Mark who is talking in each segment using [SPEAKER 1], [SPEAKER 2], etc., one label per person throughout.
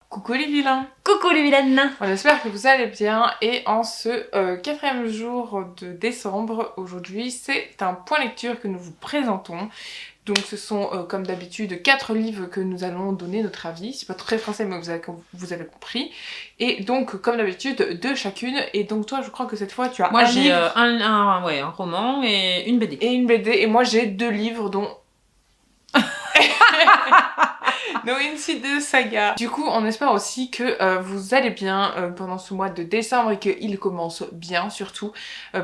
[SPEAKER 1] Coucou les vilains!
[SPEAKER 2] Coucou les vilaines!
[SPEAKER 1] On espère que vous allez bien et en ce quatrième jour de décembre, aujourd'hui c'est un point lecture que nous vous présentons. Donc ce sont comme d'habitude 4 livres que nous allons donner notre avis, c'est pas très français mais vous avez compris. Et donc comme d'habitude 2 chacune, et donc toi je crois que cette fois tu as
[SPEAKER 2] moi,
[SPEAKER 1] un
[SPEAKER 2] j'ai
[SPEAKER 1] livre.
[SPEAKER 2] un roman et une BD.
[SPEAKER 1] Et une BD, et moi j'ai 2 livres dont... No Incident Saga. Du coup, on espère aussi que vous allez bien pendant ce mois de décembre et qu'il commence bien surtout,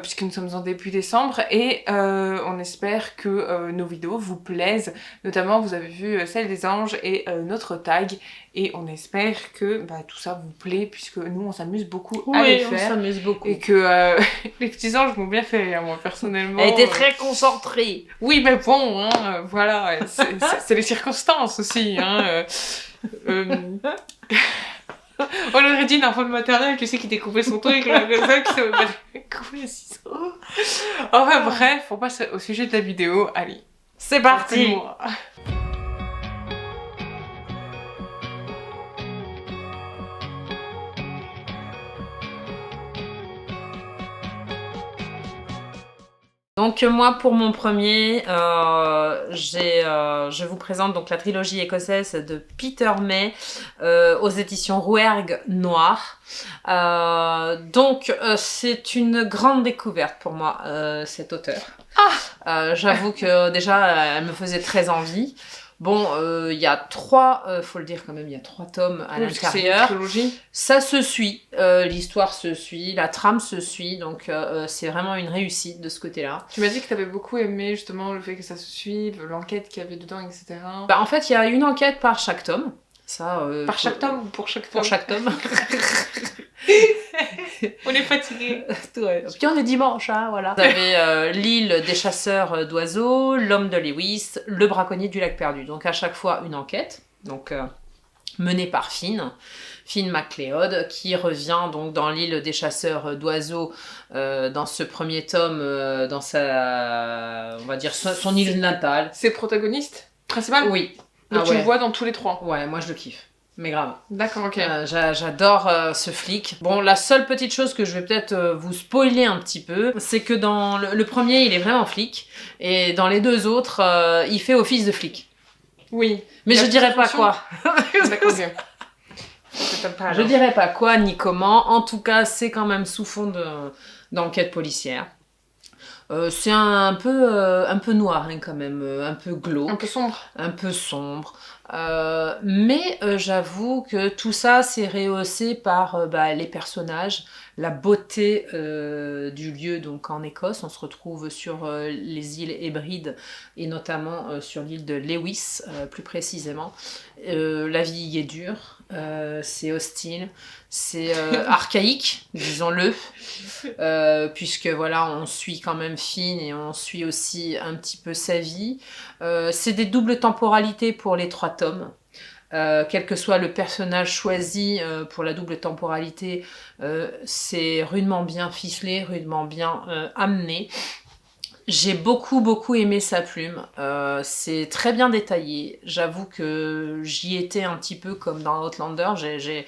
[SPEAKER 1] puisque nous sommes en début décembre. Et on espère que nos vidéos vous plaisent. Notamment, vous avez vu celle des anges et notre tag. Et on espère que tout ça vous plaît, puisque nous, on s'amuse beaucoup à les faire.
[SPEAKER 2] Oui, on s'amuse beaucoup.
[SPEAKER 1] Et que les petits anges m'ont bien fait rire, moi, personnellement.
[SPEAKER 2] Elle était très concentrée.
[SPEAKER 1] Oui, mais bon, hein, voilà, c'est les circonstances aussi. Hein, on aurait dit une enfant de maternelle, tu sais, qui découpait son truc, là, comme ça, qui s'est coupé les ciseaux. Enfin bref, on passe au sujet de la vidéo. Allez,
[SPEAKER 2] c'est parti. Donc moi pour mon premier, je vous présente donc la trilogie écossaise de Peter May aux éditions Rouergue Noir. C'est une grande découverte pour moi, cet auteur. J'avoue que déjà elle me faisait très envie. Bon, il y a 3, faut le dire quand même, il y a 3 tomes à l'intérieur. Ça se suit, l'histoire se suit, la trame se suit, donc c'est vraiment une réussite de ce côté-là.
[SPEAKER 1] Tu m'as dit que tu avais beaucoup aimé justement le fait que ça se suive, l'enquête qu'il y avait dedans, etc.
[SPEAKER 2] En fait, il y a une enquête par chaque tome. Ça,
[SPEAKER 1] par chaque tome ou pour chaque tome?
[SPEAKER 2] Pour chaque tome.
[SPEAKER 1] On est fatigué.
[SPEAKER 2] Ouais. Puis on est dimanche, hein, voilà. Vous avez l'île des chasseurs d'oiseaux, l'homme de Lewis, le braconnier du lac perdu. Donc à chaque fois une enquête, donc menée par Finn MacLeod, qui revient donc dans l'île des chasseurs d'oiseaux dans ce premier tome, dans sa, on va dire son île natale.
[SPEAKER 1] C'est le protagoniste principal? Oui. Donc tu le vois dans tous les 3? Ouais,
[SPEAKER 2] moi je le kiffe. Mais grave.
[SPEAKER 1] D'accord, ok.
[SPEAKER 2] J'adore ce flic. Bon, la seule petite chose que je vais peut-être vous spoiler un petit peu, c'est que dans le premier, il est vraiment flic. Et dans les 2 autres, il fait office de flic.
[SPEAKER 1] Oui.
[SPEAKER 2] Mais je dirais pas quoi.
[SPEAKER 1] D'accord, ok.
[SPEAKER 2] Je dirais pas quoi ni comment. En tout cas, c'est quand même sous fond d'enquête policière. C'est un peu noir hein, quand même, un peu glauque.
[SPEAKER 1] Un peu sombre.
[SPEAKER 2] Un peu sombre. Mais j'avoue que tout ça c'est rehaussé par les personnages, la beauté du lieu. Donc en Écosse, on se retrouve sur les îles Hébrides et notamment sur l'île de Lewis, plus précisément. La vie y est dure, c'est hostile, c'est archaïque, disons-le, puisque voilà, on suit quand même Finn et on suit aussi un petit peu sa vie. C'est des doubles temporalités pour les 3 tomes. Quel que soit le personnage choisi pour la double temporalité, c'est rudement bien ficelé, rudement bien amené. J'ai beaucoup aimé sa plume, c'est très bien détaillé. J'avoue que j'y étais un petit peu comme dans Outlander, j'ai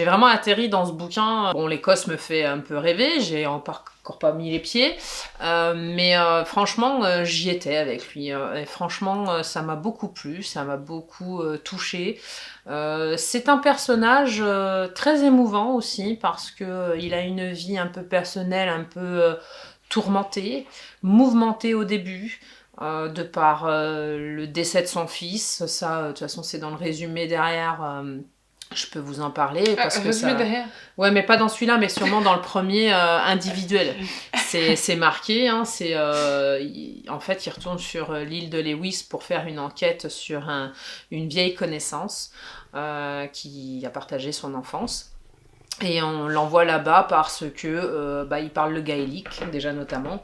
[SPEAKER 2] vraiment atterri dans ce bouquin. Bon, l'Écosse me fait un peu rêver, j'ai encore pas mis les pieds, mais franchement j'y étais avec lui, et franchement ça m'a beaucoup plu, ça m'a beaucoup touchée. C'est un personnage très émouvant aussi parce que il a une vie un peu personnelle, un peu tourmentée, mouvementée au début, de par le décès de son fils. Ça, de toute façon, c'est dans le résumé derrière. Je peux vous en parler parce que ça...
[SPEAKER 1] derrière.
[SPEAKER 2] Ouais, mais pas dans celui-là, mais sûrement dans le premier individuel. C'est marqué, hein, en fait, il retourne sur l'île de Lewis pour faire une enquête sur une vieille connaissance qui a partagé son enfance. Et on l'envoie là-bas parce que il parle le gaélique, déjà notamment.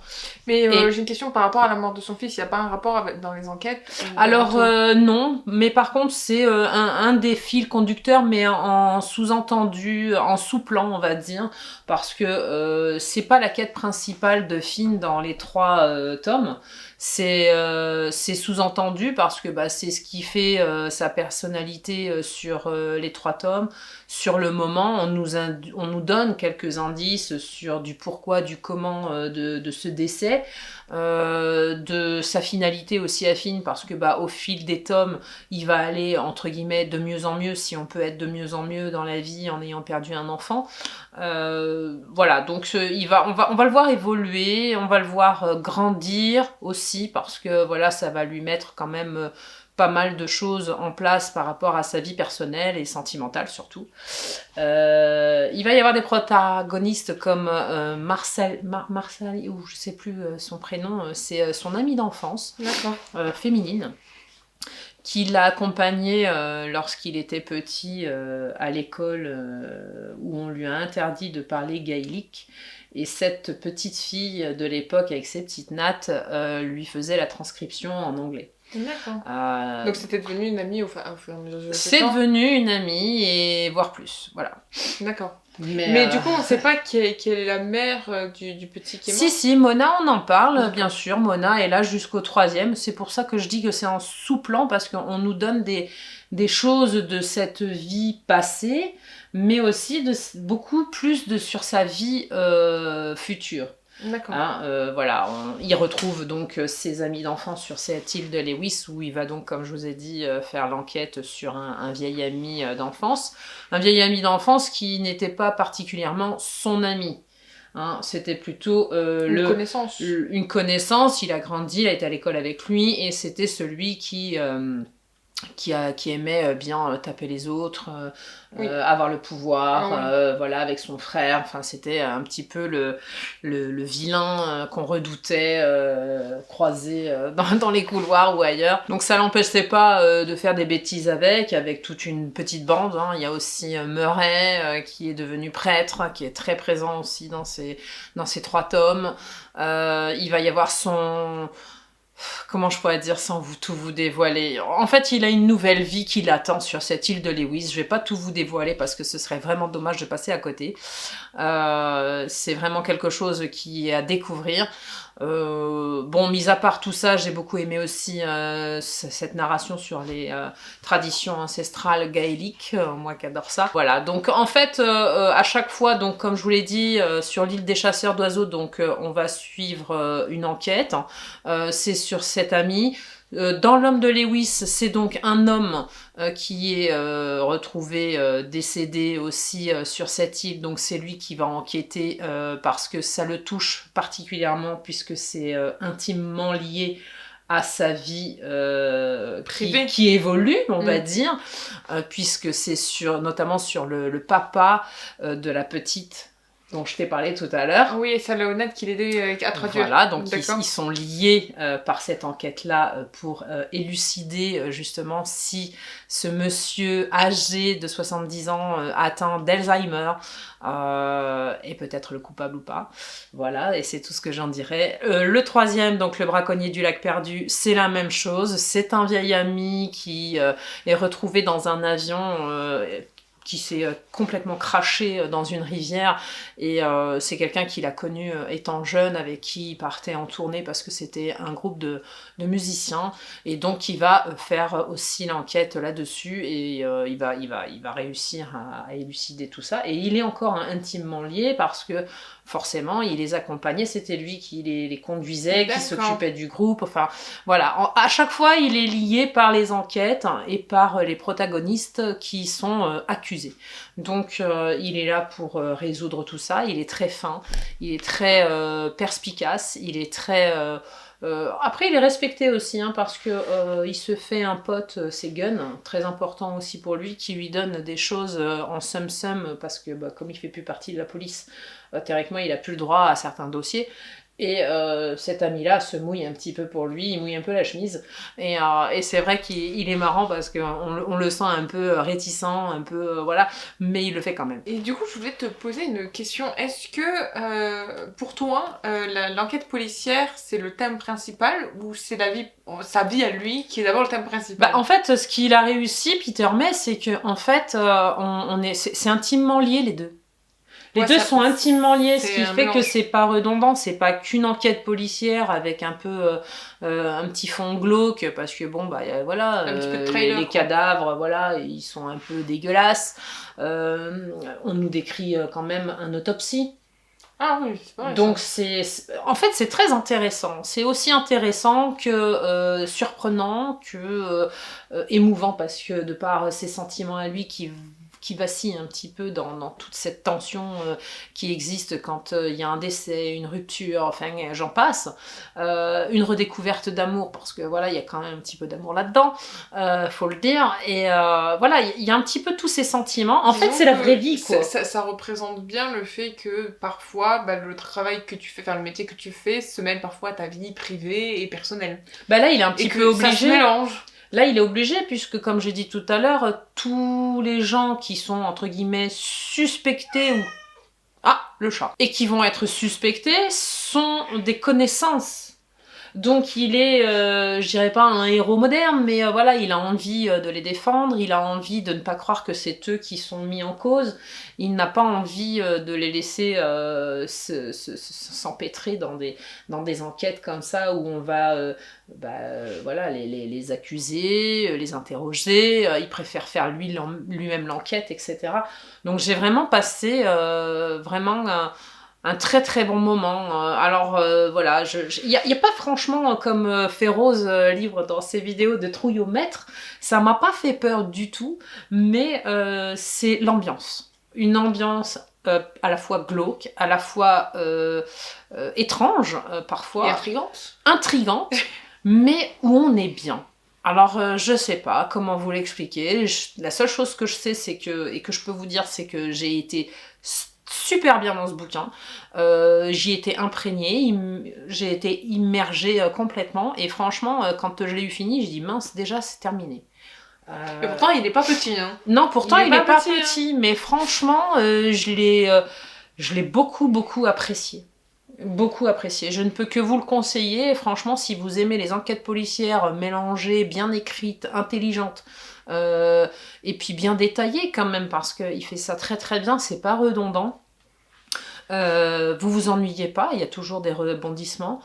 [SPEAKER 1] Mais j'ai une question par rapport à la mort de son fils, il n'y a pas un rapport dans les enquêtes?
[SPEAKER 2] Alors non, mais par contre c'est un des fils conducteurs, mais en sous-entendu, en sous-plan on va dire, parce que c'est pas la quête principale de Finn dans les 3 tomes. C'est sous-entendu parce que c'est ce qui fait sa personnalité sur les 3 tomes. Sur le moment, on nous donne quelques indices sur du pourquoi, du comment de ce décès, de sa finalité aussi affine, parce que au fil des tomes, il va aller entre guillemets de mieux en mieux, si on peut être de mieux en mieux dans la vie en ayant perdu un enfant. Voilà, donc on va le voir évoluer, on va le voir grandir aussi, parce que voilà, ça va lui mettre quand même pas mal de choses en place par rapport à sa vie personnelle et sentimentale surtout. Il va y avoir des protagonistes comme Marcel, ou je sais plus son prénom, c'est son amie d'enfance, féminine, qui l'a accompagné lorsqu'il était petit à l'école où on lui a interdit de parler gaélique. Et cette petite fille de l'époque, avec ses petites nattes, lui faisait la transcription en anglais.
[SPEAKER 1] D'accord. Donc c'était devenu une amie au fur et à mesure du temps.
[SPEAKER 2] C'est devenu une amie, et voire plus, voilà.
[SPEAKER 1] D'accord. Mais du coup, on ne sait pas qui est la mère du petit qui est mort.
[SPEAKER 2] Si, Mona, on en parle, bien sûr. Mona est là jusqu'au 3e. C'est pour ça que je dis que c'est en sous-plan, parce qu'on nous donne des choses de cette vie passée, mais aussi beaucoup plus sur sa vie future.
[SPEAKER 1] D'accord.
[SPEAKER 2] Voilà, il retrouve donc ses amis d'enfance sur cette île de Lewis, où il va donc, comme je vous ai dit, faire l'enquête sur un vieil ami d'enfance. Un vieil ami d'enfance qui n'était pas particulièrement son ami. C'était plutôt une connaissance. Il a grandi, il a été à l'école avec lui, et c'était celui qui aimait bien taper les autres, avoir le pouvoir, voilà, avec son frère. Enfin, c'était un petit peu le vilain qu'on redoutait croiser dans les couloirs ou ailleurs. Donc ça l'empêchait pas de faire des bêtises avec toute une petite bande. Il y a aussi Murray qui est devenu prêtre, qui est très présent aussi dans ces 3 tomes. Il va y avoir comment je pourrais dire sans tout vous dévoiler. En fait, il a une nouvelle vie qui l'attend sur cette île de Lewis. Je vais pas tout vous dévoiler parce que ce serait vraiment dommage de passer à côté. C'est vraiment quelque chose qui est à découvrir. Mis à part tout ça, j'ai beaucoup aimé aussi cette narration sur les traditions ancestrales gaéliques, moi qui adore ça. Voilà, donc en fait, à chaque fois, donc comme je vous l'ai dit, sur l'île des chasseurs d'oiseaux, donc on va suivre une enquête. C'est sur cet ami. Dans l'homme de Lewis, c'est donc un homme qui est retrouvé décédé aussi sur cette île. Donc c'est lui qui va enquêter parce que ça le touche particulièrement, puisque c'est intimement lié à sa vie qui évolue, on va dire, puisque c'est notamment sur le papa de la petite dont je t'ai parlé tout à l'heure.
[SPEAKER 1] Oui, et ça l'a honnête qu'il aidait à traduire.
[SPEAKER 2] Voilà, donc ils sont liés par cette enquête-là pour élucider justement si ce monsieur âgé de 70 ans atteint d'Alzheimer est peut-être le coupable ou pas. Voilà, et c'est tout ce que j'en dirais. Le 3e, donc le braconnier du lac perdu, c'est la même chose. C'est un vieil ami qui est retrouvé dans un avion qui s'est complètement craché dans une rivière, et c'est quelqu'un qu'il a connu étant jeune, avec qui il partait en tournée parce que c'était un groupe de musiciens, et donc il va faire aussi l'enquête là-dessus, et il va réussir à élucider tout ça, et il est encore intimement lié parce que forcément il les accompagnait, c'était lui qui les conduisait, qui s'occupait du groupe, enfin voilà, à chaque fois il est lié par les enquêtes et par les protagonistes qui sont accusés. Donc il est là pour résoudre tout ça. Il est très fin, il est très perspicace, il est très... après il est respecté aussi, parce que il se fait un pote, c'est Gunn, très important aussi pour lui, qui lui donne des choses en somme parce que comme il fait plus partie de la police, théoriquement il a plus le droit à certains dossiers. Et cet ami-là se mouille un petit peu pour lui, il mouille un peu la chemise. Et c'est vrai qu'il est marrant parce qu'on le sent un peu réticent, un peu... voilà, mais il le fait quand même.
[SPEAKER 1] Et du coup, je voulais te poser une question. Est-ce que, pour toi, l'enquête policière, c'est le thème principal, ou c'est sa vie à lui qui est d'abord le thème principal?
[SPEAKER 2] En fait, ce qu'il a réussi, Peter May, c'est que en fait, c'est intimement lié les deux. Les
[SPEAKER 1] Ouais,
[SPEAKER 2] deux
[SPEAKER 1] ça-
[SPEAKER 2] sont intimement liés, ce
[SPEAKER 1] c'est
[SPEAKER 2] qui
[SPEAKER 1] un
[SPEAKER 2] fait que
[SPEAKER 1] mélange.
[SPEAKER 2] c'est pas redondant, c'est pas qu'une enquête policière avec un peu un petit fond glauque, parce que bon, bah voilà,
[SPEAKER 1] Un petit peu de trailer,
[SPEAKER 2] les
[SPEAKER 1] quoi.
[SPEAKER 2] cadavres, voilà, ils sont un peu dégueulasses. On nous décrit quand même un autopsie.
[SPEAKER 1] Ah oui, c'est vrai,
[SPEAKER 2] Donc
[SPEAKER 1] ça.
[SPEAKER 2] en fait c'est très intéressant. C'est aussi intéressant que surprenant, que émouvant parce que de par ses sentiments à lui qui vacillent un petit peu dans toute cette tension qui existe quand il y a un décès, une rupture, enfin j'en passe, une redécouverte d'amour parce que voilà il y a quand même un petit peu d'amour là-dedans, faut le dire. Et voilà il y a un petit peu tous ces sentiments. En fait
[SPEAKER 1] Disons
[SPEAKER 2] c'est la
[SPEAKER 1] que
[SPEAKER 2] vraie vie quoi.
[SPEAKER 1] ça représente bien le fait que parfois, bah, le travail que tu fais, enfin le métier que tu fais, se mêle parfois à ta vie privée et personnelle.
[SPEAKER 2] Bah là il est un petit
[SPEAKER 1] Et
[SPEAKER 2] peu
[SPEAKER 1] que ça se
[SPEAKER 2] obligé.
[SPEAKER 1] mélange.
[SPEAKER 2] Là, il est obligé, puisque, comme j'ai dit tout à l'heure, tous les gens qui sont, entre guillemets, suspectés ou... Ah, le chat. Et qui vont être suspectés sont des connaissances. Donc il est, je dirais pas un héros moderne, mais voilà, il a envie de les défendre, il a envie de ne pas croire que c'est eux qui sont mis en cause, il n'a pas envie de les laisser s'empêtrer dans des enquêtes comme ça où on va voilà, les accuser, les interroger, il préfère faire lui-même l'enquête, etc. Donc j'ai vraiment passé vraiment un très très bon moment. Alors voilà, il y a pas franchement comme Féroze livre dans ses vidéos de trouillomètre, ça m'a pas fait peur du tout, mais c'est l'ambiance. Une ambiance à la fois glauque, à la fois étrange parfois,
[SPEAKER 1] Et intrigante.
[SPEAKER 2] intrigante, mais où on est bien. Alors, je sais pas comment vous l'expliquer. La seule chose que je sais, c'est que, et que je peux vous dire, c'est que j'ai été super bien dans ce bouquin. J'y étais imprégnée, j'ai été immergée complètement. Et franchement, quand je l'ai eu fini, j'ai dit mince, déjà c'est terminé.
[SPEAKER 1] Et pourtant, il est pas petit, hein.
[SPEAKER 2] Non, pourtant il est pas
[SPEAKER 1] petit,
[SPEAKER 2] petit, mais franchement, je l'ai beaucoup beaucoup apprécié. Beaucoup apprécié. Je ne peux que vous le conseiller. Franchement, si vous aimez les enquêtes policières mélangées, bien écrites, intelligentes, et puis bien détaillées quand même, parce qu'il fait ça très très bien, c'est pas redondant. Vous vous ennuyez pas, il y a toujours des rebondissements.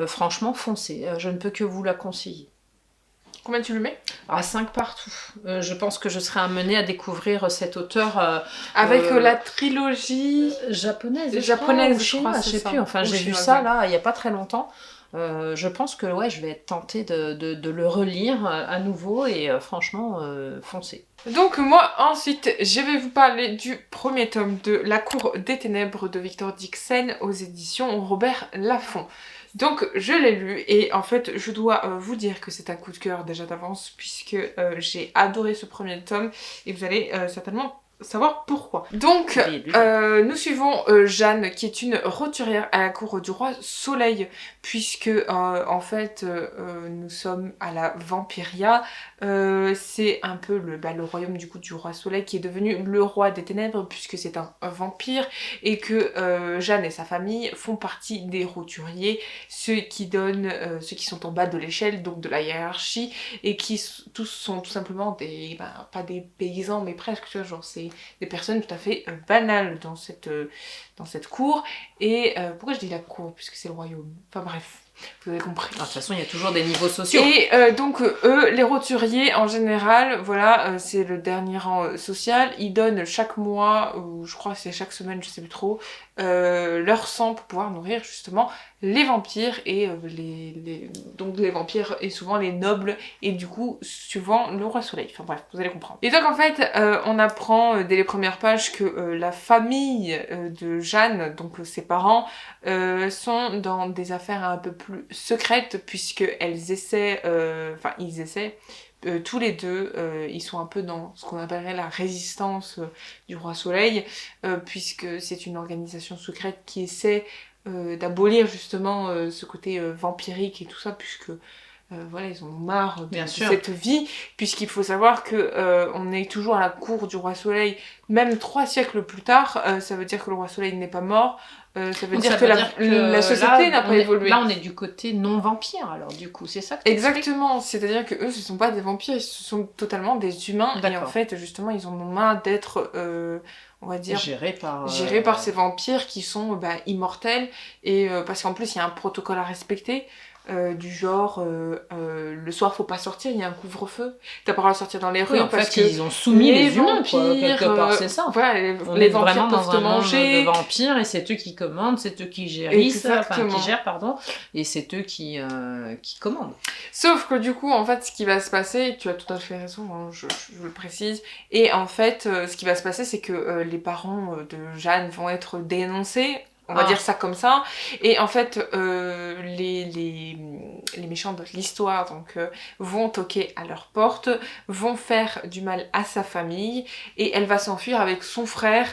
[SPEAKER 2] Franchement, foncez. Je ne peux que vous la conseiller.
[SPEAKER 1] Combien tu le mets?
[SPEAKER 2] À 5 partout. Je pense que je serai amenée à découvrir cet auteur
[SPEAKER 1] Avec la trilogie
[SPEAKER 2] japonaise,
[SPEAKER 1] je crois,
[SPEAKER 2] je sais
[SPEAKER 1] c'est
[SPEAKER 2] plus.
[SPEAKER 1] ça.
[SPEAKER 2] Enfin,
[SPEAKER 1] Ou
[SPEAKER 2] j'ai vu
[SPEAKER 1] chinoise,
[SPEAKER 2] ça
[SPEAKER 1] ouais.
[SPEAKER 2] là, il y a pas très longtemps. Je pense que ouais, je vais être tentée de le relire à nouveau et franchement, foncez.
[SPEAKER 1] Donc moi, ensuite, je vais vous parler du premier tome de La Cour des Ténèbres de Victor Dixon aux éditions Robert Laffont. Donc je l'ai lu et en fait je dois vous dire que c'est un coup de cœur déjà d'avance puisque j'ai adoré ce premier tome et vous allez certainement savoir pourquoi. Donc nous suivons Jeanne qui est une roturière à la cour du roi Soleil puisque en fait nous sommes à la Vampiria. C'est un peu le royaume du coup du roi Soleil qui est devenu le roi des ténèbres puisque c'est un vampire et que Jeanne et sa famille font partie des roturiers, ceux qui sont en bas de l'échelle, donc de la hiérarchie, et qui tous sont tout simplement pas des paysans mais presque, tu vois, genre c'est des personnes tout à fait banales dans cette cour. Et pourquoi je dis la cour puisque c'est le royaume, enfin bref, vous avez compris.
[SPEAKER 2] De toute façon, il y a toujours des niveaux sociaux.
[SPEAKER 1] Et donc eux, les roturiers en général, voilà, c'est le dernier rang social. Ils donnent chaque mois, ou je crois que c'est chaque semaine, je sais plus trop, leur sang pour pouvoir nourrir justement les vampires et donc les vampires et souvent les nobles et du coup souvent le roi Soleil. Enfin bref, vous allez comprendre. Et donc en fait, on apprend dès les premières pages que la famille de Jeanne, donc ses parents, sont dans des affaires un peu plus secrètes puisque ils essaient tous les deux, ils sont un peu dans ce qu'on appellerait la résistance du roi Soleil, puisque c'est une organisation secrète qui essaie d'abolir justement ce côté vampirique et tout ça, puisque voilà, ils en ont marre de cette vie, puisqu'il faut savoir que on est toujours à la cour du roi Soleil, même 3 siècles plus tard, ça veut dire que le roi Soleil n'est pas mort, ça veut dire que la société n'a pas évolué.
[SPEAKER 2] Là, on est du côté non-vampire, alors du coup, c'est ça que
[SPEAKER 1] exactement, c'est-à-dire que eux, ce sont pas des vampires, ce sont totalement des humains, et en fait, justement, ils en ont marre d'être, on va dire,
[SPEAKER 2] gérée par
[SPEAKER 1] ces vampires qui sont immortels, et parce qu'en plus il y a un protocole à respecter. Du genre le soir faut pas sortir, il y a un couvre-feu, t'as pas le droit de sortir dans les rues,
[SPEAKER 2] en
[SPEAKER 1] parce
[SPEAKER 2] fait,
[SPEAKER 1] que
[SPEAKER 2] ils ont soumis les humains,
[SPEAKER 1] vampires,
[SPEAKER 2] quoi, quelque part, c'est ça.
[SPEAKER 1] Voilà,
[SPEAKER 2] On
[SPEAKER 1] les
[SPEAKER 2] est
[SPEAKER 1] vampires
[SPEAKER 2] vraiment
[SPEAKER 1] peuvent
[SPEAKER 2] dans
[SPEAKER 1] te
[SPEAKER 2] un
[SPEAKER 1] manger.
[SPEAKER 2] monde de vampires, et c'est eux qui commandent, c'est eux qui gèrent, pardon, et c'est eux qui commandent.
[SPEAKER 1] Sauf que du coup, en fait, ce qui va se passer, tu as tout à fait raison, hein, je le précise, et en fait, ce qui va se passer, c'est que les parents de Jeanne vont être dénoncés, on va dire ça comme ça, et en fait, les méchants de l'histoire donc, vont toquer à leur porte, vont faire du mal à sa famille, et elle va s'enfuir avec son frère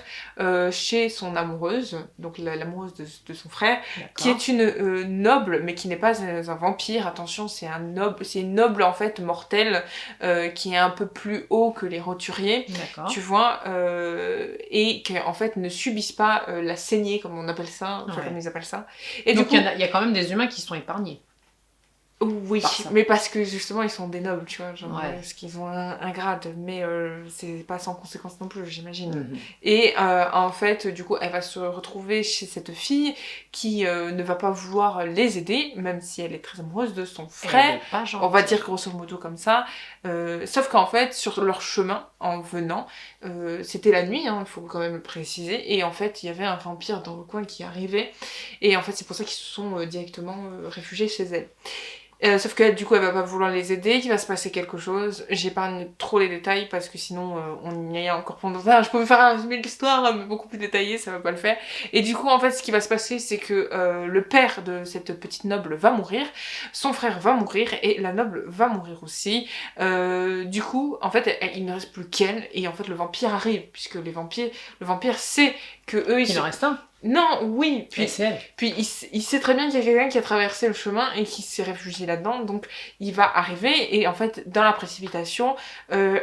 [SPEAKER 1] chez son amoureuse, donc l'amoureuse de son frère, qui est une noble, mais qui n'est pas un vampire, attention, c'est une noble en fait mortelle, qui est un peu plus haut que les roturiers, tu vois, et qui en fait ne subissent pas la saignée, comme on appelle ça, enfin, comme ils appellent ça. Et
[SPEAKER 2] donc
[SPEAKER 1] du coup,
[SPEAKER 2] il y a quand même des humains qui sont épargnés.
[SPEAKER 1] Oui, mais parce que justement ils sont des nobles, tu vois, genre, parce qu'ils ont un grade, mais c'est pas sans conséquence non plus, j'imagine. Et en fait, du coup, elle va se retrouver chez cette fille qui ne va pas vouloir les aider, même si elle est très amoureuse de son frère, on va dire grosso modo comme ça, sauf qu'en fait, sur leur chemin, en venant, c'était la nuit, il faut quand même le préciser, et en fait, il y avait un vampire dans le coin qui arrivait, et en fait, c'est pour ça qu'ils se sont directement réfugiés chez elle. Sauf que du coup elle va pas vouloir les aider, qu'il va se passer quelque chose. J'épargne trop les détails parce que sinon on y a encore pendant ça. Je peux faire un résumé de l'histoire mais beaucoup plus détaillé, ça va pas le faire. Et du coup en fait ce qui va se passer c'est que le père de cette petite noble va mourir, son frère va mourir et la noble va mourir aussi. Du coup en fait il ne reste plus qu'elle et en fait le vampire arrive puisque le vampire sait que eux
[SPEAKER 2] il en reste un.
[SPEAKER 1] Non, oui, puis il sait très bien qu'il y a quelqu'un qui a traversé le chemin et qui s'est réfugié là-dedans, donc il va arriver, et en fait, dans la précipitation,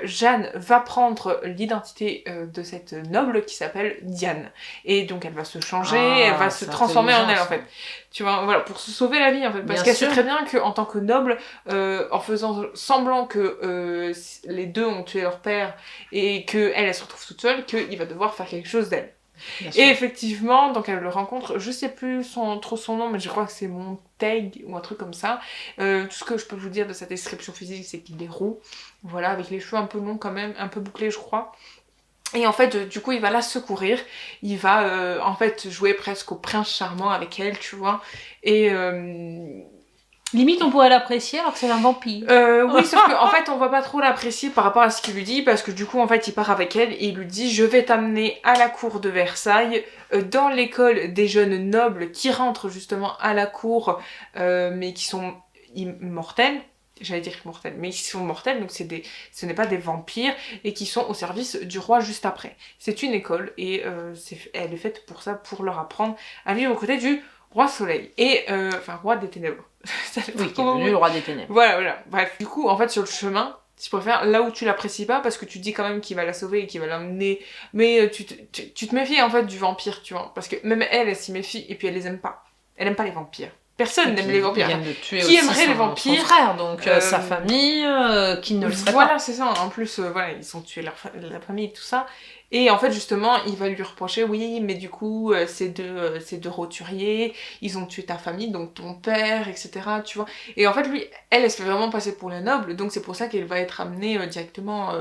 [SPEAKER 1] Jeanne va prendre l'identité de cette noble qui s'appelle Diane. Et donc elle va se changer, elle va se transformer en elle, en fait. Tu vois, voilà, pour se sauver la vie, en fait. Parce qu'elle sait très bien qu'en tant que noble, en faisant semblant que les deux ont tué leur père et qu'elle, elle se retrouve toute seule, qu'il va devoir faire quelque chose d'elle. Et effectivement, donc elle le rencontre, je sais plus trop son nom, mais je crois que c'est Montaigne ou un truc comme ça. Tout ce que je peux vous dire de sa description physique, c'est qu'il est roux, voilà, avec les cheveux un peu longs quand même, un peu bouclés je crois. Et en fait, du coup, il va la secourir, il va en fait jouer presque au prince charmant avec elle, tu vois, et...
[SPEAKER 2] Limite, on pourrait l'apprécier alors que c'est un vampire.
[SPEAKER 1] Oui, sauf qu'en fait, on va pas trop l'apprécier par rapport à ce qu'il lui dit, parce que du coup, en fait, il part avec elle et il lui dit « Je vais t'amener à la cour de Versailles, dans l'école des jeunes nobles qui rentrent justement à la cour, mais qui sont immortels. » J'allais dire immortels, mais qui sont mortels, donc ce n'est pas des vampires, et qui sont au service du roi juste après. C'est une école, et elle est faite pour ça, pour leur apprendre à vivre aux côtés du roi soleil, et enfin roi des ténèbres.
[SPEAKER 2] Oui, qui est devenu le roi des ténèbres.
[SPEAKER 1] Voilà. Bref, du coup, en fait, sur le chemin, si je préfère, là où tu l'apprécies pas, parce que tu dis quand même qu'il va la sauver et qu'il va l'emmener, mais tu te méfies en fait du vampire, tu vois, parce que même elle s'y méfie, et puis elle les aime pas. Elle aime pas les vampires. Personne n'aime les vampires.
[SPEAKER 2] Vient de tuer
[SPEAKER 1] qui
[SPEAKER 2] aussi
[SPEAKER 1] aimerait les vampires?
[SPEAKER 2] Son frère, donc sa famille, qui ne le serait pas.
[SPEAKER 1] Voilà, c'est ça. En plus, voilà, ils ont tué la famille et tout ça. Et en fait, justement, il va lui reprocher, oui, mais du coup, ces deux roturiers, ils ont tué ta famille, donc ton père, etc., tu vois. Et en fait, lui, elle se fait vraiment passer pour la noble, donc c'est pour ça qu'elle va être amenée directement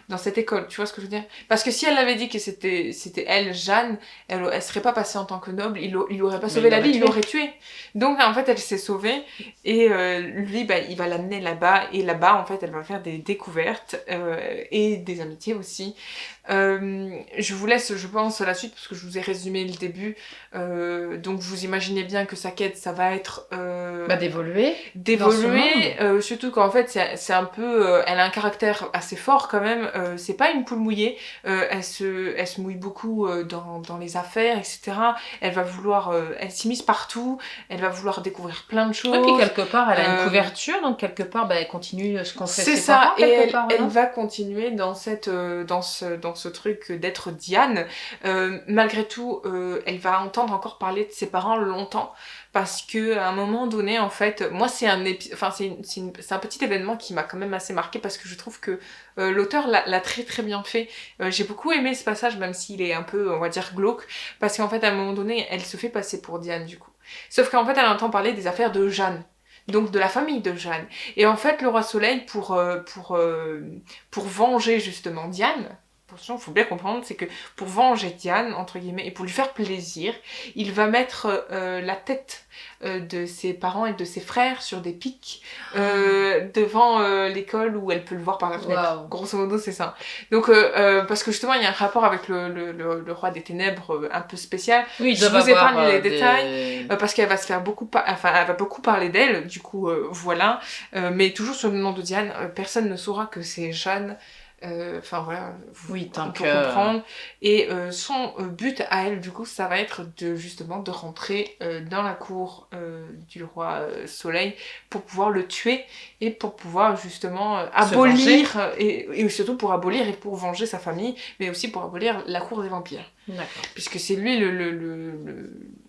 [SPEAKER 1] dans cette école, tu vois ce que je veux dire? Parce que si elle avait dit que c'était elle, Jeanne, elle serait pas passée en tant que noble, il aurait pas sauvé la vie, il l'aurait tuée. Donc, en fait, elle s'est sauvée, et lui, il va l'amener là-bas, et là-bas, en fait, elle va faire des découvertes, et des amitiés aussi. Je vous laisse, je pense, la suite parce que je vous ai résumé le début. Donc vous imaginez bien que sa quête, ça va être
[SPEAKER 2] d'évoluer,
[SPEAKER 1] surtout qu'en fait c'est un peu, elle a un caractère assez fort quand même. C'est pas une poule mouillée. Elle se mouille beaucoup dans les affaires, etc. Elle va vouloir, elle s'immisce partout. Elle va vouloir découvrir plein de choses.
[SPEAKER 2] Et puis quelque part, elle a une couverture, donc quelque part, elle continue ce qu'on fait.
[SPEAKER 1] C'est ça. Et elle va continuer dans ce truc que d'être Diane, malgré tout, elle va entendre encore parler de ses parents longtemps, parce que à un moment donné, en fait, moi c'est un petit événement qui m'a quand même assez marqué, parce que je trouve que l'auteur l'a très très bien fait. J'ai beaucoup aimé ce passage, même s'il est un peu, on va dire, glauque, parce qu'en fait, à un moment donné, elle se fait passer pour Diane, du coup. Sauf qu'en fait, elle entend parler des affaires de Jeanne. Donc de la famille de Jeanne. Et en fait, le roi Soleil, pour venger justement Diane, attention, il faut bien comprendre, c'est que pour venger Diane, entre guillemets, et pour lui faire plaisir, il va mettre la tête de ses parents et de ses frères sur des pics devant l'école où elle peut le voir par la fenêtre. Wow. Grosso modo, c'est ça. Donc, parce que justement, il y a un rapport avec le roi des ténèbres un peu spécial. Oui, je vous épargne les détails, parce qu'elle va se faire elle va beaucoup parler d'elle, du coup, voilà. Mais toujours sur le nom de Diane, personne ne saura que c'est Jeanne. Enfin voilà,
[SPEAKER 2] oui, tant
[SPEAKER 1] pour comprendre. Et son but à elle, du coup, ça va être de rentrer dans la cour du roi Soleil pour pouvoir le tuer et pour pouvoir justement abolir, et surtout pour abolir et pour venger sa famille, mais aussi pour abolir la cour des vampires.
[SPEAKER 2] D'accord.
[SPEAKER 1] Puisque c'est lui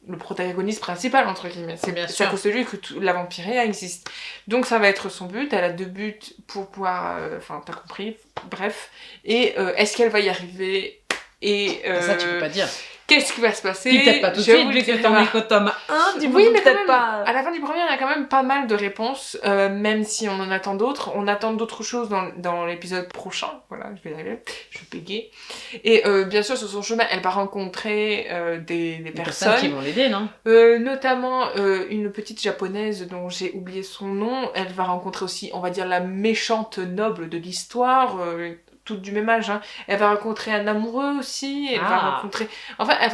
[SPEAKER 1] le protagoniste principal, entre guillemets. C'est à cause de lui que la vampiria existe. Donc ça va être son but. Elle a 2 buts pour pouvoir... Enfin, t'as compris. Bref. Et est-ce qu'elle va y arriver? Et
[SPEAKER 2] ça, tu peux pas dire.
[SPEAKER 1] Qu'est-ce qui va se passer?
[SPEAKER 2] Peut-être pas tout de suite, vu que t'en es qu'au tome 1, du
[SPEAKER 1] oui, mais
[SPEAKER 2] peut-être pas...
[SPEAKER 1] À la fin du premier, il y a quand même pas mal de réponses, même si on en attend d'autres. On attend d'autres choses dans l'épisode prochain. Voilà, je vais y arriver. Je vais bégayer. Et bien sûr, sur son chemin, elle va rencontrer des personnes
[SPEAKER 2] qui vont l'aider, non?
[SPEAKER 1] Notamment une petite japonaise dont j'ai oublié son nom. Elle va rencontrer aussi, on va dire, la méchante noble de l'histoire, toutes du même âge, hein. Elle va rencontrer un amoureux aussi, elle va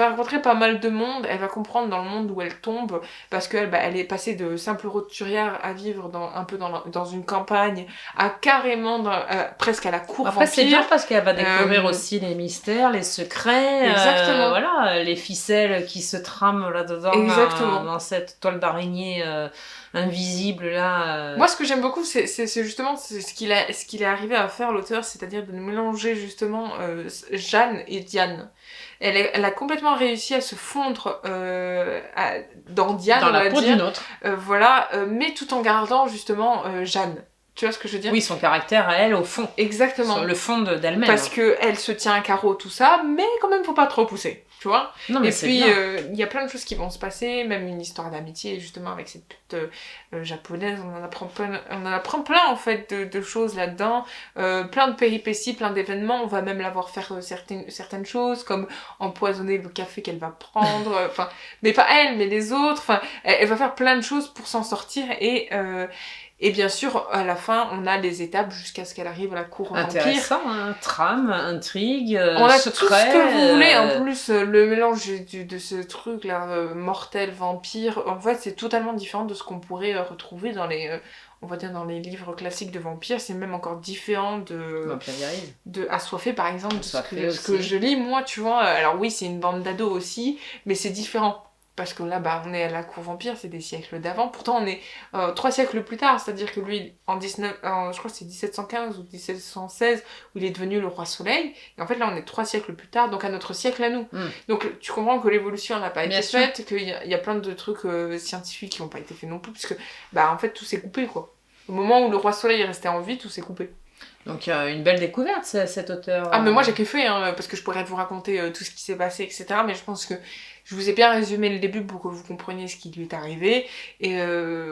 [SPEAKER 1] rencontrer pas mal de monde, elle va comprendre dans le monde où elle tombe, parce qu'elle elle est passée de simple roturière à vivre dans une campagne, à carrément presque à la cour vampire.
[SPEAKER 2] Après c'est bien parce qu'elle va découvrir aussi les mystères, les secrets,
[SPEAKER 1] exactement.
[SPEAKER 2] Voilà, les ficelles qui se trament là-dedans, dans cette toile d'araignée invisible là.
[SPEAKER 1] Moi, ce que j'aime beaucoup, c'est justement ce qu'il est arrivé à faire, l'auteur, c'est-à-dire de mélanger justement Jeanne et Diane. Elle a complètement réussi à se fondre dans Diane,
[SPEAKER 2] dans la peau d'une autre.
[SPEAKER 1] Voilà, mais tout en gardant justement Jeanne. Tu vois ce que je veux dire?
[SPEAKER 2] Oui, son caractère à elle, au fond.
[SPEAKER 1] Exactement.
[SPEAKER 2] Sur le fond d'elle-même.
[SPEAKER 1] Parce qu'elle se tient à carreau, tout ça, mais quand même, faut pas trop pousser. Tu vois?
[SPEAKER 2] Non, mais
[SPEAKER 1] et puis, il y a plein de choses qui vont se passer, même une histoire d'amitié, justement, avec cette petite japonaise. On en apprend plein, en fait, de choses là-dedans. Plein de péripéties, plein d'événements. On va même la voir faire certaines choses, comme empoisonner le café qu'elle va prendre. Enfin, mais pas elle, mais les autres. Enfin, elle va faire plein de choses pour s'en sortir. Et bien sûr, à la fin, on a les étapes jusqu'à ce qu'elle arrive à la cour vampire.
[SPEAKER 2] Intéressant, hein. Trame, intrigue,
[SPEAKER 1] on a
[SPEAKER 2] secret,
[SPEAKER 1] tout ce que vous voulez. En plus, le mélange de ce truc-là, mortel, vampire, en fait, c'est totalement différent de ce qu'on pourrait retrouver dans on va dire dans les livres classiques de vampires. C'est même encore différent de Assoiffé, par exemple, de ce que je lis, moi, tu vois. Alors oui, c'est une bande d'ados aussi, mais c'est différent. Parce que là, on est à la cour vampire, c'est des siècles d'avant. Pourtant, on est 3 siècles plus tard, c'est-à-dire que lui, je crois que c'est 1715 ou 1716, où il est devenu le roi Soleil. Et en fait, là, on est 3 siècles plus tard, donc à notre siècle à nous. Donc, tu comprends que l'évolution n'a pas été faite, qu'il y a plein de trucs scientifiques qui n'ont pas été faits non plus, puisque, en fait, tout s'est coupé, quoi. Au moment où le roi Soleil est resté en vie, tout s'est coupé.
[SPEAKER 2] Donc une belle découverte, cet auteur.
[SPEAKER 1] Ah, mais moi j'ai kiffé, hein, parce que je pourrais vous raconter tout ce qui s'est passé, etc. Mais je pense que je vous ai bien résumé le début pour que vous compreniez ce qui lui est arrivé. Et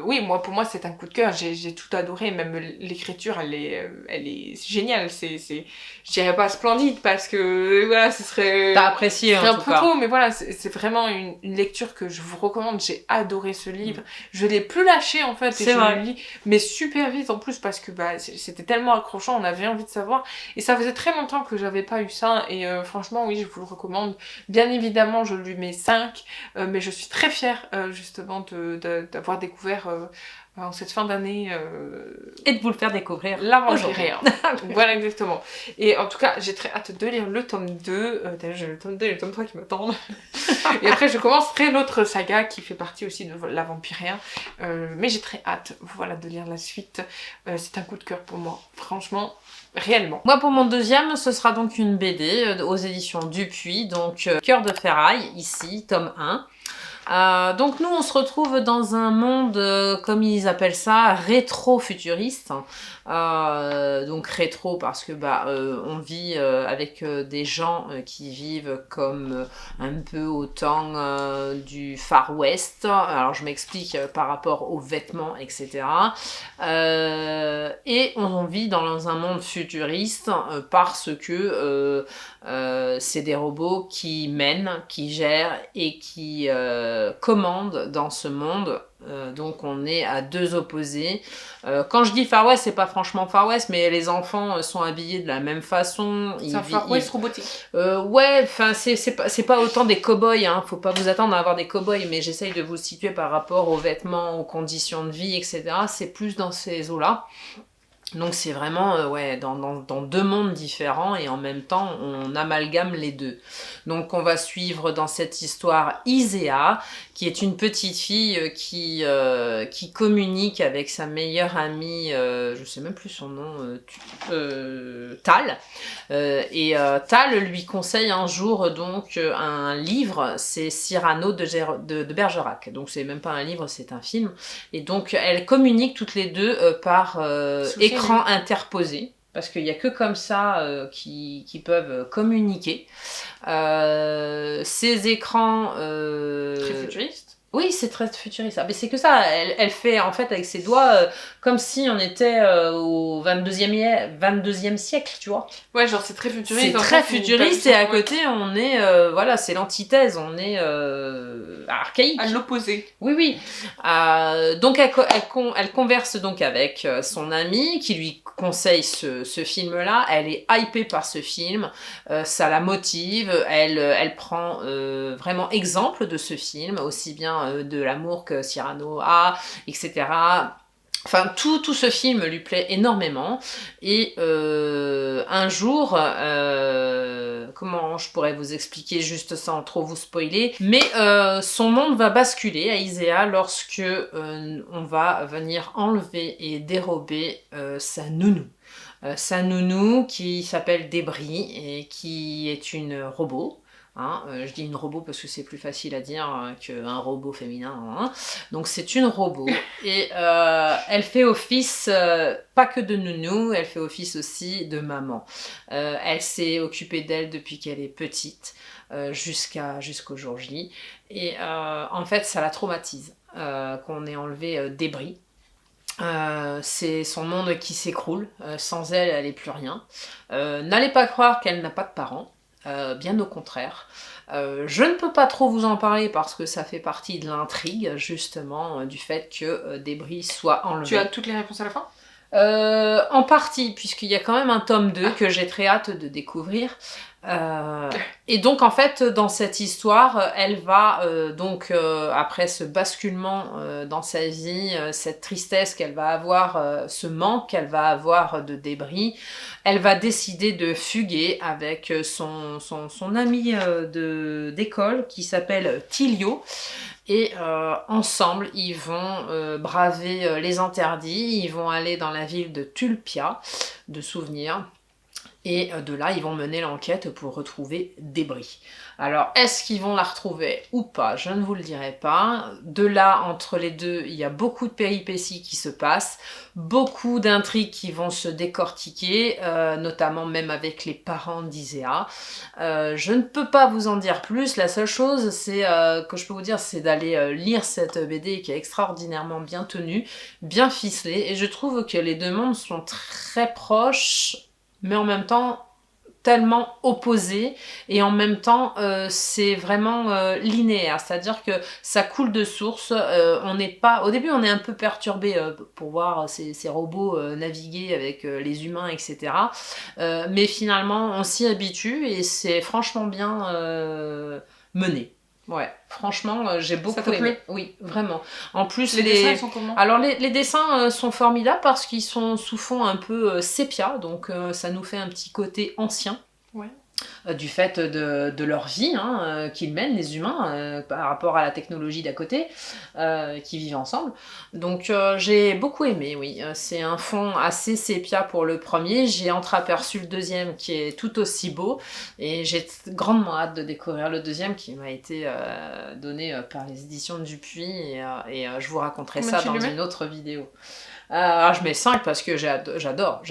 [SPEAKER 1] oui, pour moi c'est un coup de cœur, j'ai tout adoré, même l'écriture elle est géniale. Je dirais pas splendide parce que voilà, ce serait...
[SPEAKER 2] T'as apprécié en tout cas.
[SPEAKER 1] Un peu trop, mais voilà, c'est vraiment une lecture que je vous recommande. J'ai adoré ce livre. Je l'ai plus lâché en fait, et je le lis, mais super vite en plus parce que c'était tellement accrochant, on avait envie de savoir. Et ça faisait très longtemps que j'avais pas eu ça, et franchement oui, je vous le recommande. Bien évidemment, je lui mets 5, mais je suis très fière justement d'avoir découvert en cette fin d'année
[SPEAKER 2] et de vous le faire découvrir
[SPEAKER 1] la Vampiria. Voilà, exactement. Et en tout cas, j'ai très hâte de lire le tome 2. D'ailleurs, j'ai le tome 2 et le tome 3 qui m'attendent. Et après, je commencerai l'autre saga qui fait partie aussi de la Vampiria. Mais j'ai très hâte, voilà, de lire la suite. C'est un coup de cœur pour moi. Franchement, réellement.
[SPEAKER 2] Moi, pour mon deuxième, ce sera donc une BD aux éditions Dupuis, donc Cœur de ferraille, ici, tome 1. Donc nous on se retrouve dans un monde, comme ils appellent ça, rétro-futuriste. Donc rétro parce que on vit avec des gens qui vivent comme un peu au temps du Far West. Alors je m'explique par rapport aux vêtements, etc. Et on vit dans un monde futuriste parce que c'est des robots qui mènent, qui gèrent et qui commandent dans ce monde. Donc on est à deux opposés. Quand je dis Far West, c'est pas franchement Far West, mais les enfants sont habillés de la même façon.
[SPEAKER 1] C'est un Far West robotique.
[SPEAKER 2] Ouais, enfin c'est pas autant des cow-boys, hein. Faut pas vous attendre à avoir des cow-boys, mais j'essaye de vous le situer par rapport aux vêtements, aux conditions de vie, etc. C'est plus dans ces eaux-là. Donc c'est vraiment dans deux mondes différents et en même temps on amalgame les deux. Donc on va suivre dans cette histoire Isea, qui est une petite fille qui communique avec sa meilleure amie, je sais même plus son nom, Tal. Tal lui conseille un jour donc un livre, c'est Cyrano de Bergerac. Donc c'est même pas un livre, c'est un film. Et donc elles communiquent toutes les deux par écran interposé. Parce qu'il n'y a que comme ça qui peuvent communiquer. Ces écrans...
[SPEAKER 1] Très futuriste.
[SPEAKER 2] Oui, c'est très futuriste. Mais c'est que ça, elle fait en fait avec ses doigts comme si on était au 22e siècle, tu vois.
[SPEAKER 1] Ouais, genre c'est très futuriste.
[SPEAKER 2] C'est très futuriste et à côté on est, c'est l'antithèse, on est archaïque.
[SPEAKER 1] À l'opposé.
[SPEAKER 2] Oui. Donc elle converse donc avec son amie qui lui conseille ce film-là. Elle est hypée par ce film, ça la motive, elle prend vraiment exemple de ce film, aussi bien de l'amour que Cyrano a, etc. Enfin, tout ce film lui plaît énormément. Et un jour, comment je pourrais vous expliquer juste sans trop vous spoiler, mais son monde va basculer à Isea lorsque on va venir enlever et dérober sa nounou. Sa nounou qui s'appelle Débris et qui est une robot. Je dis une robot parce que c'est plus facile à dire qu'un robot féminin. Donc c'est une robot et elle fait office pas que de nounou, elle fait office aussi de maman. Elle s'est occupée d'elle depuis qu'elle est petite jusqu'au jour J. Et en fait ça la traumatise qu'on ait enlevé Débris. C'est son monde qui s'écroule, sans elle, elle n'est plus rien. N'allez pas croire qu'elle n'a pas de parents. Bien au contraire. Je ne peux pas trop vous en parler parce que ça fait partie de l'intrigue, justement, du fait que Débris soit enlevé.
[SPEAKER 1] Tu as toutes les réponses à la fin ?
[SPEAKER 2] En partie, puisqu'il y a quand même un tome 2 que j'ai très hâte de découvrir. Et donc en fait dans cette histoire elle va après ce basculement dans sa vie, cette tristesse qu'elle va avoir, ce manque qu'elle va avoir de Débris, elle va décider de fuguer avec son ami d'école qui s'appelle Tilio. Et ensemble, ils vont braver les interdits, ils vont aller dans la ville de Tulpia, de souvenirs. Et de là, ils vont mener l'enquête pour retrouver Débris. Alors, est-ce qu'ils vont la retrouver ou pas? Je ne vous le dirai pas. De là, entre les deux, il y a beaucoup de péripéties qui se passent, beaucoup d'intrigues qui vont se décortiquer, notamment même avec les parents d'Isea. Je ne peux pas vous en dire plus. La seule chose que je peux vous dire, c'est d'aller lire cette BD qui est extraordinairement bien tenue, bien ficelée. Et je trouve que les deux mondes sont très proches, mais en même temps tellement opposés, et en même temps c'est vraiment linéaire, c'est-à-dire que ça coule de source. Au début on est un peu perturbé pour voir ces robots naviguer avec les humains, etc. Mais finalement on s'y habitue et c'est franchement bien mené. Ouais, franchement, j'ai beaucoup aimé.
[SPEAKER 1] Ça te plaît ?
[SPEAKER 2] Oui, vraiment. En plus,
[SPEAKER 1] les dessins, ils sont comment ?
[SPEAKER 2] Alors, les dessins sont formidables parce qu'ils sont sous fond un peu sépia, donc ça nous fait un petit côté ancien.
[SPEAKER 1] Ouais.
[SPEAKER 2] du fait de leur vie qu'ils mènent, les humains, par rapport à la technologie d'à côté, qui vivent ensemble. Donc j'ai beaucoup aimé, oui. C'est un fond assez sépia pour le premier. J'ai entreaperçu le deuxième qui est tout aussi beau. Et j'ai grandement hâte de découvrir le deuxième qui m'a été donné par les éditions de Dupuis. Et je vous raconterai
[SPEAKER 1] Comment
[SPEAKER 2] ça dans une autre vidéo. Je mets 5 parce que j'adore.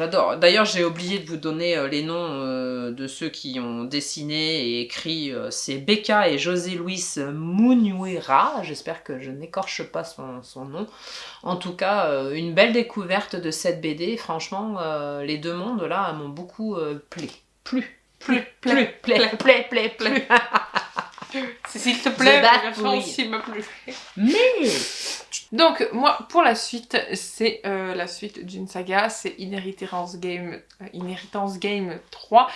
[SPEAKER 2] D'ailleurs, j'ai oublié de vous donner les noms de ceux qui ont dessiné et écrit. C'est Becca et José Luis Munuera. J'espère que je n'écorche pas son nom. En tout cas, une belle découverte de cette BD. Franchement, les deux mondes là m'ont beaucoup plu.
[SPEAKER 1] S'il te plaît, la version aussi m'a plu.
[SPEAKER 2] Mais
[SPEAKER 1] donc moi pour la suite c'est la suite d'une saga, c'est Inheritance Game 3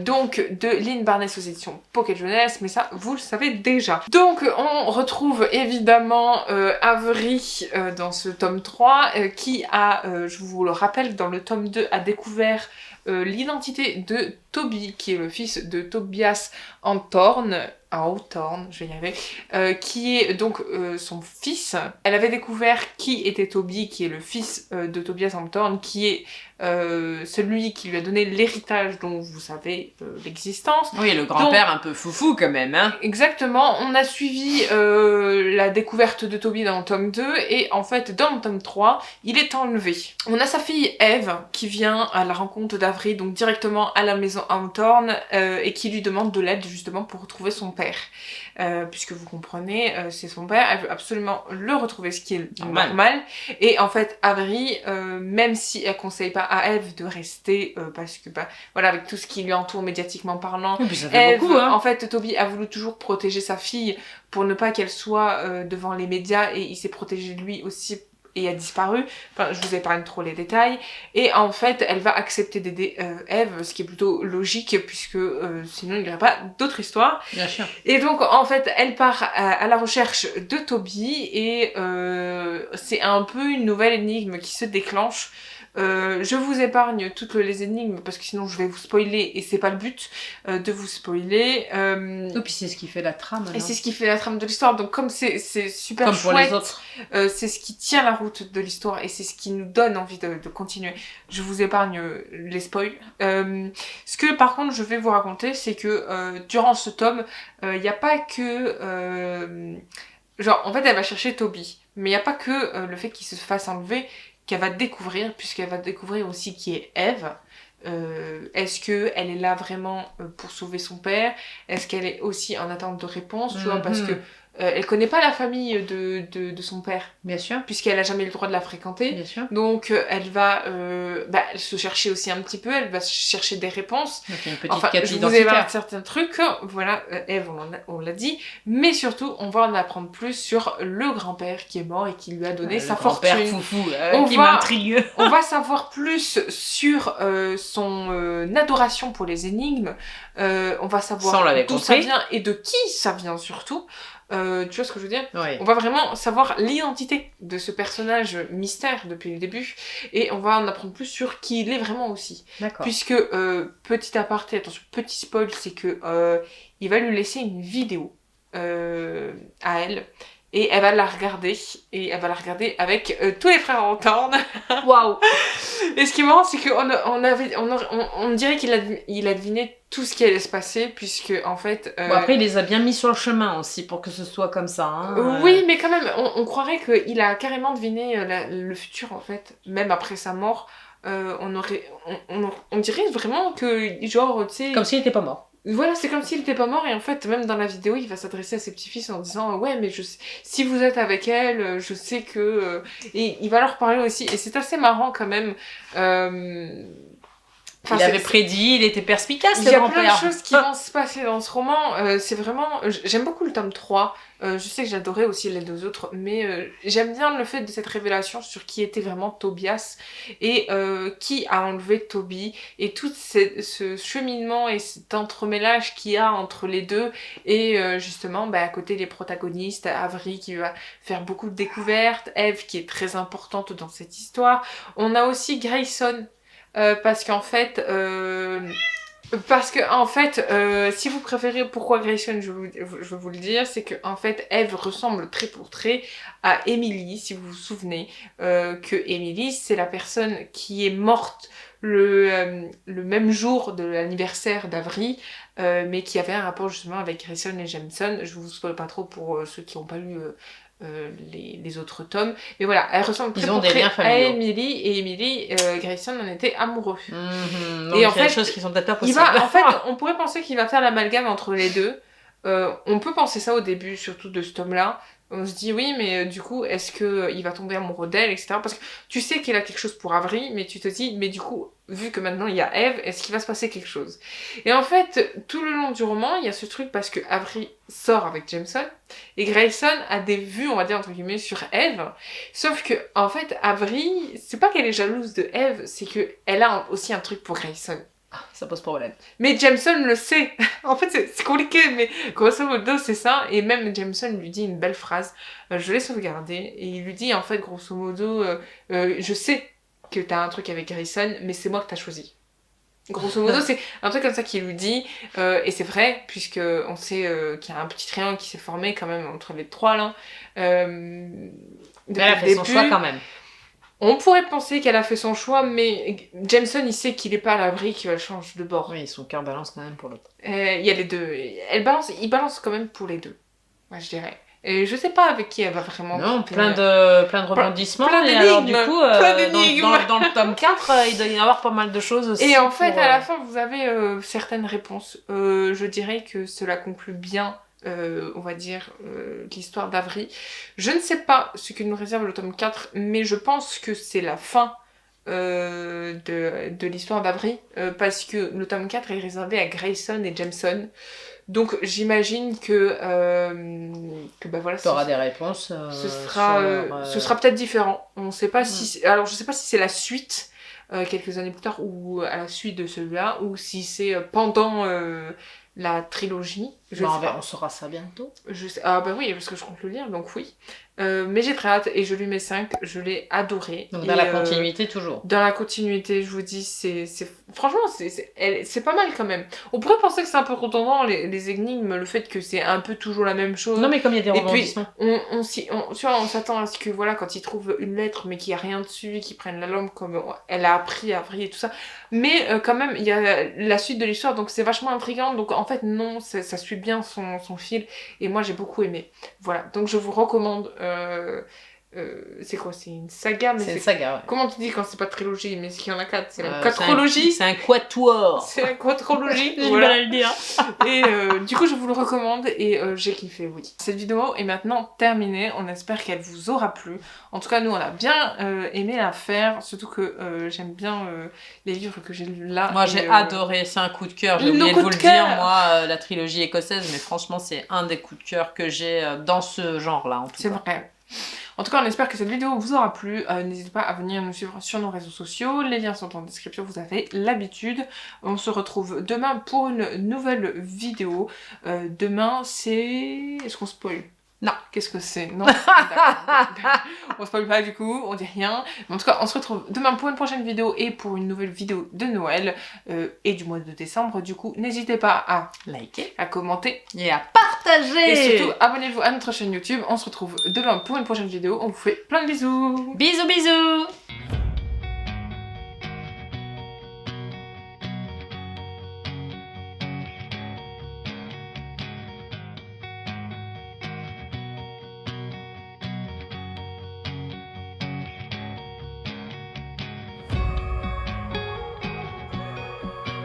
[SPEAKER 1] donc de Lynn Barnes aux éditions Pocket Jeunesse, mais ça vous le savez déjà. Donc on retrouve évidemment Avery dans ce tome 3 qui a, je vous le rappelle, dans le tome 2 a découvert l'identité de Toby, qui est le fils de Tobias Hawthorne, je vais y arriver, qui est donc son fils. Elle avait découvert qui était Toby, qui est le fils de Tobias Hawthorne, qui est celui qui lui a donné l'héritage dont vous savez l'existence.
[SPEAKER 2] Oui, le grand-père un peu foufou quand même, hein.
[SPEAKER 1] Exactement, on a suivi la découverte de Toby dans le tome 2, et en fait dans le tome 3, il est enlevé. On a sa fille Eve qui vient à la rencontre d'Avery, donc directement à la maison Hawthorne, et qui lui demande de l'aide justement pour retrouver son père. Puisque vous comprenez, c'est son père, elle veut absolument le retrouver, ce qui est normal. Et en fait, Avery, même si elle conseille pas à Eve de rester, parce que voilà, avec tout ce qui lui entoure médiatiquement parlant,
[SPEAKER 2] Eve, beaucoup,
[SPEAKER 1] en fait, Toby a voulu toujours protéger sa fille pour ne pas qu'elle soit devant les médias, et il s'est protégé de lui aussi et a disparu. Enfin, je vous épargne trop les détails. Et en fait, elle va accepter d'aider Eve, ce qui est plutôt logique, puisque sinon il n'y aurait pas d'autre histoire.
[SPEAKER 2] Bien sûr.
[SPEAKER 1] Et donc, en fait, elle part à la recherche de Toby, et c'est un peu une nouvelle énigme qui se déclenche. Je vous épargne toutes les énigmes parce que sinon je vais vous spoiler et c'est pas le but de vous spoiler.
[SPEAKER 2] Et puis c'est ce qui fait la trame.
[SPEAKER 1] Et c'est ce qui fait la trame de l'histoire. Donc comme c'est super
[SPEAKER 2] comme
[SPEAKER 1] chouette,
[SPEAKER 2] pour les autres.
[SPEAKER 1] C'est ce qui tient la route de l'histoire et c'est ce qui nous donne envie de continuer. Je vous épargne les spoils. Ce que par contre je vais vous raconter, c'est que durant ce tome, il n'y a pas que... genre en fait elle va chercher Toby. Mais il n'y a pas que le fait qu'il se fasse enlever qu'elle va découvrir, puisqu'elle va découvrir aussi qui est Eve. Est-ce qu'elle est là vraiment pour sauver son père? Est-ce qu'elle est aussi en attente de réponse, tu vois, parce que elle connaît pas la famille de son père.
[SPEAKER 2] Bien sûr.
[SPEAKER 1] Puisqu'elle a jamais eu le droit de la fréquenter.
[SPEAKER 2] Bien sûr.
[SPEAKER 1] Donc elle va se chercher aussi un petit peu, elle va chercher des réponses.
[SPEAKER 2] Donc il y a une petite quête
[SPEAKER 1] je vous
[SPEAKER 2] identitaire.
[SPEAKER 1] évoque certains trucs, voilà, Eve on l'a dit, mais surtout on va en apprendre plus sur le grand-père qui est mort et qui lui a donné sa fortune.
[SPEAKER 2] Le grand-père foufou, qui m'intrigue.
[SPEAKER 1] On va savoir plus sur son adoration pour les énigmes, on va savoir d'où ça vient et de qui ça vient surtout. Tu vois ce que je veux dire?
[SPEAKER 2] Oui.
[SPEAKER 1] On va vraiment savoir l'identité de ce personnage mystère depuis le début et on va en apprendre plus sur qui il est vraiment aussi.
[SPEAKER 2] D'accord.
[SPEAKER 1] Puisque, petit aparté, attention, petit spoil, c'est que il va lui laisser une vidéo à elle. Et elle va la regarder, et elle va la regarder avec tous les frères Hawthorne.
[SPEAKER 2] Waouh.
[SPEAKER 1] Et ce qui est marrant, c'est qu'on dirait qu'il a deviné tout ce qui allait se passer, puisque en fait...
[SPEAKER 2] Bon, après, il les a bien mis sur le chemin aussi, pour que ce soit comme ça. Hein,
[SPEAKER 1] Oui, mais quand même, on croirait qu'il a carrément deviné le futur, en fait. Même après sa mort, on dirait vraiment que, genre, tu sais...
[SPEAKER 2] Comme s'il était pas mort.
[SPEAKER 1] Voilà, c'est comme s'il était pas mort et en fait, même dans la vidéo, il va s'adresser à ses petits-fils en disant « Ouais, mais si vous êtes avec elle, je sais que... Et il va leur parler aussi. Et c'est assez marrant quand même.
[SPEAKER 2] Il avait prédit, il était perspicace,
[SPEAKER 1] le grand-père. Il y a plein de choses qui vont se passer dans ce roman. C'est vraiment... J'aime beaucoup le tome 3. Je sais que j'adorais aussi les deux autres, mais j'aime bien le fait de cette révélation sur qui était vraiment Tobias et qui a enlevé Toby et tout ce cheminement et cet entremêlage qu'il y a entre les deux et justement à côté les protagonistes, Avery qui va faire beaucoup de découvertes, Eve qui est très importante dans cette histoire. On a aussi Grayson parce qu'en fait Parce que en fait, si vous préférez pourquoi Grayson, je vais vous le dire, c'est que en fait, Eve ressemble trait pour trait à Emily, si vous vous souvenez, que Emily, c'est la personne qui est morte le même jour de l'anniversaire d'Avery, mais qui avait un rapport justement avec Grayson et Jameson. Je vous spoil pas trop pour ceux qui n'ont pas lu les autres tomes, mais voilà, elle ressemble très pour très à Emily, et Emily, Grayson en était amoureux.
[SPEAKER 2] Et en fait, des choses qui sont peut-être pas possibles.
[SPEAKER 1] En fait, on pourrait penser qu'il va faire l'amalgame entre les deux. On peut penser ça au début, surtout de ce tome-là. On se dit oui, mais du coup, est-ce que il va tomber amoureux d'elle, etc. Parce que tu sais qu'il a quelque chose pour Avery, mais tu te dis, mais du coup, vu que maintenant il y a Eve, est-ce qu'il va se passer quelque chose? Et en fait, tout le long du roman, il y a ce truc parce que Avery sort avec Jameson, et Grayson a des vues, on va dire entre guillemets, sur Eve. Sauf que, en fait, Avery, c'est pas qu'elle est jalouse de Eve, c'est que elle a aussi un truc pour Grayson.
[SPEAKER 2] Ça pose problème.
[SPEAKER 1] Mais Jameson le sait. En fait, c'est compliqué, mais grosso modo, c'est ça. Et même Jameson lui dit une belle phrase. Je l'ai sauvegardée. Et il lui dit, en fait, grosso modo, je sais que t'as un truc avec Grayson, mais c'est moi que t'as choisi. Grosso modo, c'est un truc comme ça qu'il lui dit. Et c'est vrai, puisque on sait qu'il y a un petit triangle qui s'est formé quand même entre les trois, là.
[SPEAKER 2] Mais elle a fait son choix quand même.
[SPEAKER 1] On pourrait penser qu'elle a fait son choix, mais Jameson, il sait qu'il est pas à l'abri, qu'il change de bord.
[SPEAKER 2] Oui, son cœur balance quand même pour l'autre.
[SPEAKER 1] Il y a les deux. Il balance quand même pour les deux, moi je dirais. Et je sais pas avec qui elle va vraiment...
[SPEAKER 2] Non, plein de rebondissements.
[SPEAKER 1] Plein d'énigmes.
[SPEAKER 2] Et alors, du coup,
[SPEAKER 1] dans
[SPEAKER 2] le tome 4, il doit y avoir pas mal de choses aussi.
[SPEAKER 1] Et en fait, à la fin, vous avez certaines réponses. Je dirais que cela conclut bien... on va dire, l'histoire d'Avery. Je ne sais pas ce que nous réserve le tome 4, mais je pense que c'est la fin de l'histoire d'Avery, parce que le tome 4 est réservé à Grayson et Jameson. Donc j'imagine que bah voilà,
[SPEAKER 2] tu auras des réponses.
[SPEAKER 1] Ce sera peut-être différent. On sait pas si... Alors je sais pas si c'est la suite, quelques années plus tard, ou à la suite de celui-là, ou si c'est pendant... la trilogie.
[SPEAKER 2] On saura ça bientôt.
[SPEAKER 1] Ah bah oui, parce que je compte le lire, donc oui. Mais j'ai très hâte et je lui mets 5, je l'ai adoré.
[SPEAKER 2] Donc dans la continuité toujours.
[SPEAKER 1] Dans la continuité, je vous dis, franchement, c'est pas mal quand même. On pourrait penser que c'est un peu redondant, les énigmes, le fait que c'est un peu toujours la même chose.
[SPEAKER 2] Non mais comme il y a des rebondissements.
[SPEAKER 1] Et puis, on s'attend à ce que, voilà, quand ils trouvent une lettre mais qu'il n'y a rien dessus, qu'ils prennent la lampe comme elle a appris et tout ça. Mais quand même, il y a la suite de l'histoire, donc c'est vachement intriguant. Donc en fait, non, ça suit bien son fil. Et moi, j'ai beaucoup aimé. Voilà, donc je vous recommande... c'est quoi? C'est une saga, mais
[SPEAKER 2] c'est une saga, ouais.
[SPEAKER 1] Comment tu dis quand c'est pas trilogie, mais c'est qu'il y en a 4? C'est la quadrologie.
[SPEAKER 2] C'est un quatuor.
[SPEAKER 1] C'est la quadrologie.
[SPEAKER 2] J'ai du mal à le dire.
[SPEAKER 1] Et du coup, je vous le recommande et j'ai kiffé, oui. Cette vidéo est maintenant terminée. On espère qu'elle vous aura plu. En tout cas, nous, on a bien aimé la faire. Surtout que j'aime bien les livres que j'ai lus là.
[SPEAKER 2] Moi, j'ai adoré. C'est un coup de cœur. J'ai oublié de vous le dire. Moi, la trilogie écossaise, mais franchement, c'est un des coups de cœur que j'ai dans ce genre-là, en tout cas.
[SPEAKER 1] C'est vrai. En tout cas, on espère que cette vidéo vous aura plu. N'hésitez pas à venir nous suivre sur nos réseaux sociaux. Les liens sont en description, vous avez l'habitude. On se retrouve demain pour une nouvelle vidéo. Demain, c'est... Est-ce qu'on spoil? Non. Qu'est-ce que c'est? Non. On spoil pas du coup, on dit rien. Mais en tout cas, on se retrouve demain pour une prochaine vidéo et pour une nouvelle vidéo de Noël et du mois de décembre. Du coup, n'hésitez pas à liker, à commenter
[SPEAKER 2] et à partager.
[SPEAKER 1] Et surtout, abonnez-vous à notre chaîne YouTube. On se retrouve demain pour une prochaine vidéo. On vous fait plein de bisous.
[SPEAKER 2] Bisous, bisous.